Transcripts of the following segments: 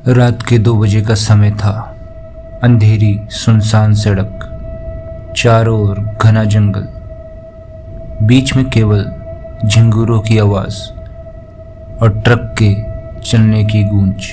रात के 2 बजे का समय था। अंधेरी सुनसान सड़क, चारों ओर घना जंगल, बीच में केवल झिंगुरों की आवाज और ट्रक के चलने की गूंज।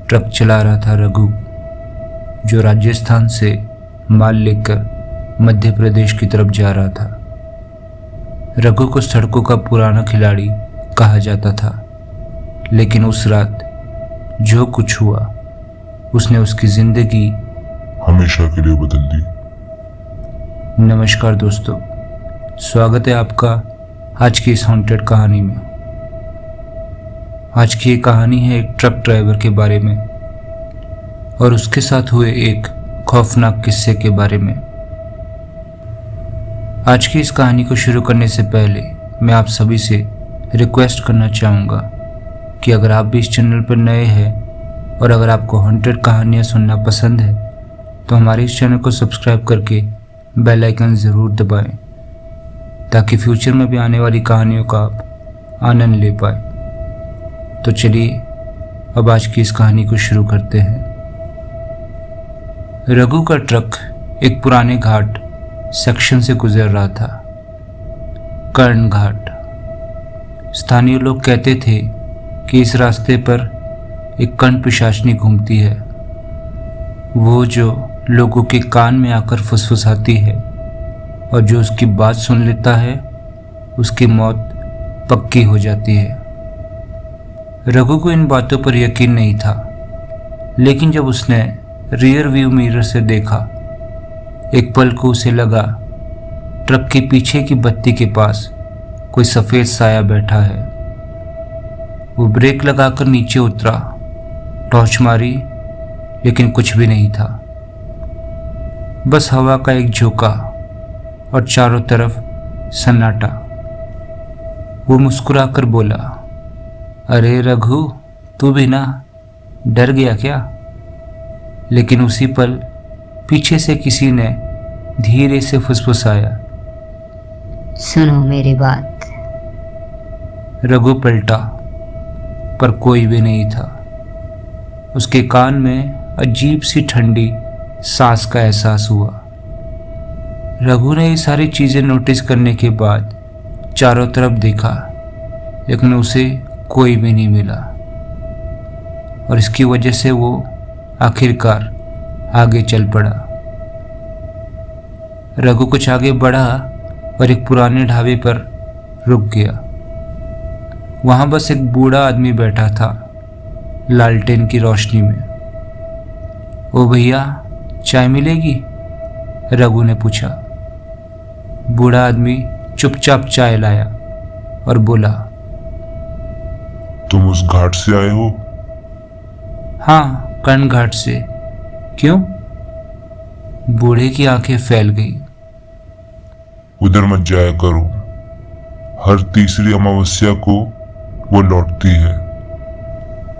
ट्रक चला रहा था रघु, जो राजस्थान से माल लेकर मध्य प्रदेश की तरफ जा रहा था। रघु को सड़कों का पुराना खिलाड़ी कहा जाता था, लेकिन उस रात जो कुछ हुआ उसने उसकी जिंदगी हमेशा के लिए बदल दी। नमस्कार दोस्तों, स्वागत है आपका आज की इस हॉन्टेड कहानी में। आज की ये कहानी है एक ट्रक ड्राइवर के बारे में और उसके साथ हुए एक खौफनाक किस्से के बारे में। आज की इस कहानी को शुरू करने से पहले मैं आप सभी से रिक्वेस्ट करना चाहूँगा कि अगर आप भी इस चैनल पर नए हैं और अगर आपको हॉन्टेड कहानियाँ सुनना पसंद है तो हमारे इस चैनल को सब्सक्राइब करके बेल आइकन ज़रूर दबाएं, ताकि फ्यूचर में भी आने वाली कहानियों का आप आनंद ले पाए। तो चलिए अब आज की इस कहानी को शुरू करते हैं। रघु का ट्रक एक पुराने घाट सेक्शन से गुजर रहा था, कर्ण घाट। स्थानीय लोग कहते थे कि इस रास्ते पर एक कर्ण पिशाचनी घूमती है, वो जो लोगों के कान में आकर फुसफुसाती है और जो उसकी बात सुन लेता है उसकी मौत पक्की हो जाती है। रघु को इन बातों पर यकीन नहीं था, लेकिन जब उसने रियर व्यू मिरर से देखा, एक पल को उसे लगा ट्रक के पीछे की बत्ती के पास कोई सफ़ेद साया बैठा है। वो ब्रेक लगाकर नीचे उतरा, टॉर्च मारी, लेकिन कुछ भी नहीं था। बस हवा का एक झोंका और चारों तरफ सन्नाटा। वो मुस्कुराकर बोला, अरे रघु, तू भी ना डर गया क्या? लेकिन उसी पल पीछे से किसी ने धीरे से फुसफुसाया, सुनो मेरी बात। रघु पलटा, पर कोई भी नहीं था। उसके कान में अजीब सी ठंडी सांस का एहसास हुआ। रघु ने ये सारी चीज़ें नोटिस करने के बाद चारों तरफ देखा, लेकिन उसे कोई भी नहीं मिला और इसकी वजह से वो आखिरकार आगे चल पड़ा। रघु कुछ आगे बढ़ा और एक पुराने ढाबे पर रुक गया। वहां बस एक बूढ़ा आदमी बैठा था, लालटेन की रोशनी में। ओ भैया, चाय मिलेगी? रघु ने पूछा। बूढ़ा आदमी चुपचाप चाय लाया और बोला, तुम उस घाट से आए हो? हाँ, कर्ण घाट से। क्यों? बूढ़े की आंखें फैल गई। उधर मत जाया करो। हर तीसरी अमावस्या को वो लौटती है।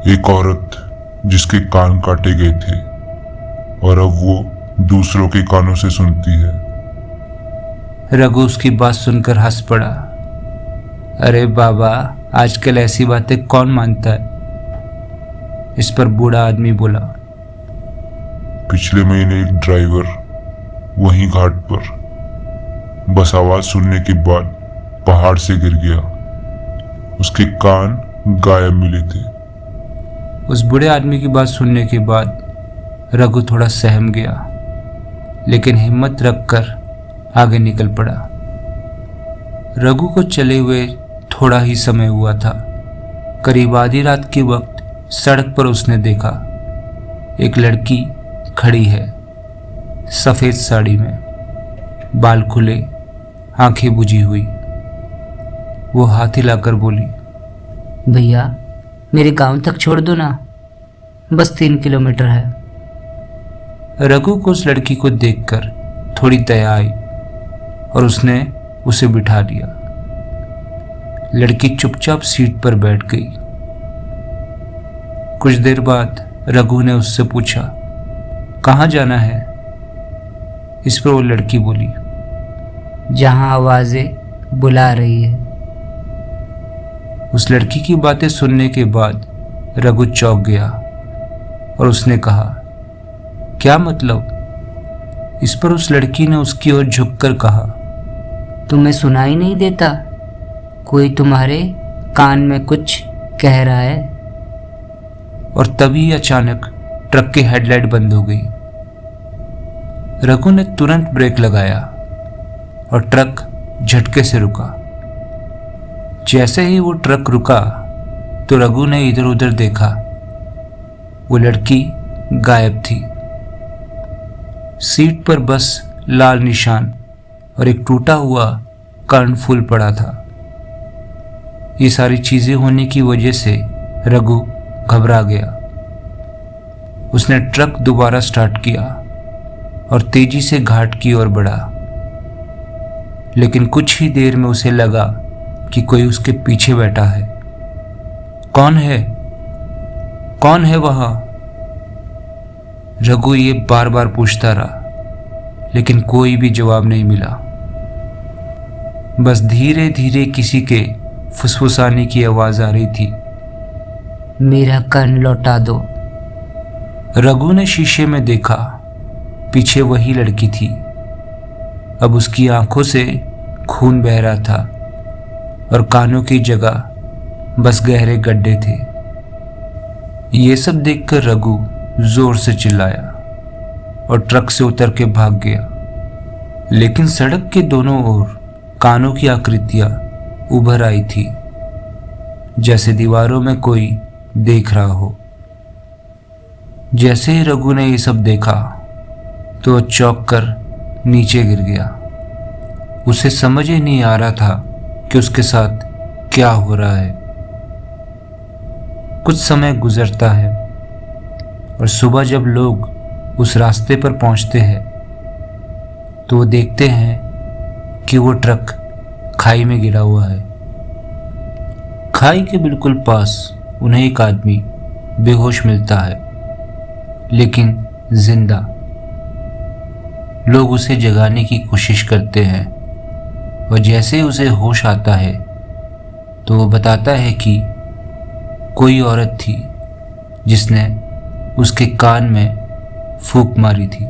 एक औरत जिसके कान काटे गए थे और अब वो दूसरों के कानों से सुनती है। रघु उसकी बात सुनकर हंस पड़ा। अरे बाबा, आजकल ऐसी बातें कौन मानता है? इस पर बूढ़ा आदमी बोला, पिछले महीने एक ड्राइवर वहीं घाट पर बस आवाज सुनने के बाद पहाड़ से गिर गया। उसके कान गायब मिले थे। उस बूढ़े आदमी की बात सुनने के बाद रघु थोड़ा सहम गया, लेकिन हिम्मत रखकर आगे निकल पड़ा। रघु को चले हुए थोड़ा ही समय हुआ था। करीब आधी रात के वक्त सड़क पर उसने देखा एक लड़की खड़ी है, सफेद साड़ी में, बाल खुले, आंखें बुझी हुई। वो हाथ हिलाकर बोली, भैया, मेरे गांव तक छोड़ दो ना, बस 3 किलोमीटर है। रघु को उस लड़की को देखकर थोड़ी दया आई और उसने उसे बिठा लिया। लड़की चुपचाप सीट पर बैठ गई। कुछ देर बाद रघु ने उससे पूछा, कहाँ जाना है? इस पर वो लड़की बोली, जहां आवाजें बुला रही है। उस लड़की की बातें सुनने के बाद रघु चौंक गया और उसने कहा, क्या मतलब? इस पर उस लड़की ने उसकी ओर झुककर कहा, तुम्हें सुनाई नहीं देता? कोई तुम्हारे कान में कुछ कह रहा है। और तभी अचानक ट्रक की हेडलाइट बंद हो गई। रघु ने तुरंत ब्रेक लगाया और ट्रक झटके से रुका। जैसे ही वो ट्रक रुका तो रघु ने इधर उधर देखा। वो लड़की गायब थी। सीट पर बस लाल निशान और एक टूटा हुआ कर्णफूल पड़ा था। ये सारी चीजें होने की वजह से रघु घबरा गया। उसने ट्रक दोबारा स्टार्ट किया और तेजी से घाट की ओर बढ़ा। लेकिन कुछ ही देर में उसे लगा कि कोई उसके पीछे बैठा है। कौन है? कौन है वहां? रघु ये बार बार पूछता रहा, लेकिन कोई भी जवाब नहीं मिला। बस धीरे धीरे किसी के फुसफुसाने की आवाज आ रही थी, मेरा कर्ण लौटा दो। रघु ने शीशे में देखा, पीछे वही लड़की थी। अब उसकी आंखों से खून बह रहा था और कानों की जगह बस गहरे गड्ढे थे। ये सब देखकर रघु जोर से चिल्लाया और ट्रक से उतर के भाग गया। लेकिन सड़क के दोनों ओर कानों की आकृतियां उभर आई थी, जैसे दीवारों में कोई देख रहा हो। जैसे ही रघु ने ये सब देखा तो वह चौंक कर नीचे गिर गया। उसे समझ ही नहीं आ रहा था कि उसके साथ क्या हो रहा है। कुछ समय गुजरता है और सुबह जब लोग उस रास्ते पर पहुंचते हैं तो वो देखते हैं कि वो ट्रक खाई में गिरा हुआ है। खाई के बिल्कुल पास उन्हें एक आदमी बेहोश मिलता है, लेकिन जिंदा। लोग उसे जगाने की कोशिश करते हैं और जैसे उसे होश आता है तो वो बताता है कि कोई औरत थी जिसने उसके कान में फूंक मारी थी।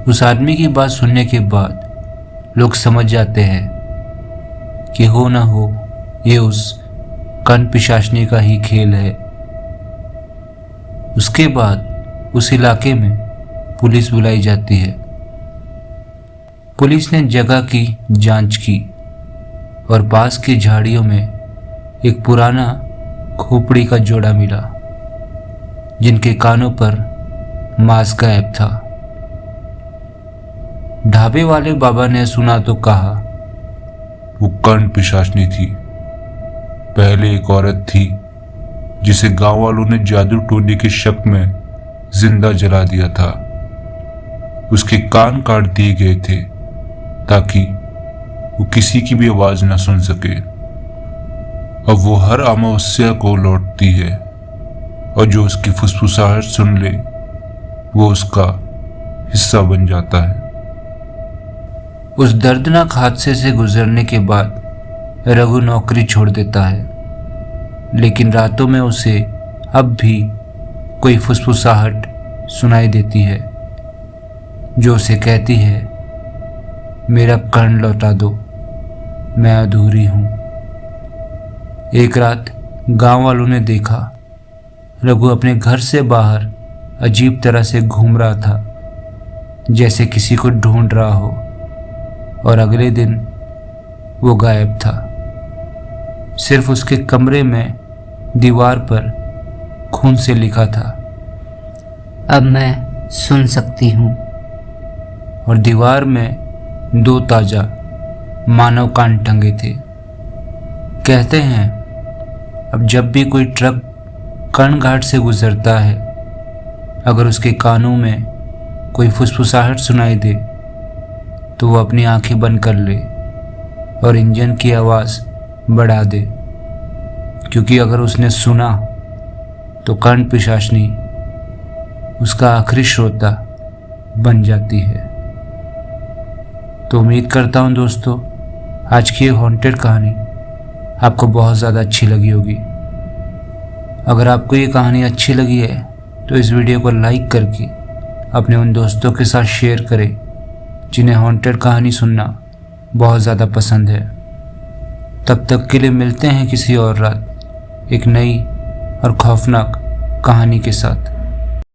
उस आदमी की बात सुनने के बाद लोग समझ जाते हैं कि हो ना हो ये उस कर्ण पिशाचनी का ही खेल है। उसके बाद उस इलाके में पुलिस बुलाई जाती है। पुलिस ने जगह की जांच की और पास की झाड़ियों में एक पुराना खोपड़ी का जोड़ा मिला, जिनके कानों पर मांस गायब था। ढाबे वाले बाबा ने सुना तो कहा, वो कर्ण पिशाचनी थी। पहले एक औरत थी जिसे गांव वालों ने जादू टोने के शक में जिंदा जला दिया था। उसके कान काट दिए गए थे ताकि वो किसी की भी आवाज न सुन सके। अब वो हर अमावस्या को लौटती है और जो उसकी फुसफुसाहट सुन ले वो उसका हिस्सा बन जाता है। उस दर्दनाक हादसे से गुजरने के बाद रघु नौकरी छोड़ देता है, लेकिन रातों में उसे अब भी कोई फुसफुसाहट सुनाई देती है जो उसे कहती है, मेरा कर्ण लौटा दो, मैं अधूरी हूं। एक रात गांव वालों ने देखा रघु अपने घर से बाहर अजीब तरह से घूम रहा था, जैसे किसी को ढूंढ रहा हो, और अगले दिन वो गायब था। सिर्फ उसके कमरे में दीवार पर खून से लिखा था, अब मैं सुन सकती हूँ। और दीवार में 2 ताजा मानव कान टंगे थे। कहते हैं अब जब भी कोई ट्रक कर्ण घाट से गुजरता है, अगर उसके कानों में कोई फुसफुसाहट सुनाई दे तो वो अपनी आंखें बंद कर ले और इंजन की आवाज़ बढ़ा दे, क्योंकि अगर उसने सुना तो कर्ण पिशाचनी उसका आखिरी श्रोता बन जाती है। तो उम्मीद करता हूँ दोस्तों आज की ये हॉन्टेड कहानी आपको बहुत ज़्यादा अच्छी लगी होगी। अगर आपको ये कहानी अच्छी लगी है तो इस वीडियो को लाइक करके अपने उन दोस्तों के साथ शेयर करें जिन्हें हॉन्टेड कहानी सुनना बहुत ज़्यादा पसंद है। तब तक के लिए मिलते हैं किसी और रात एक नई और खौफनाक कहानी के साथ।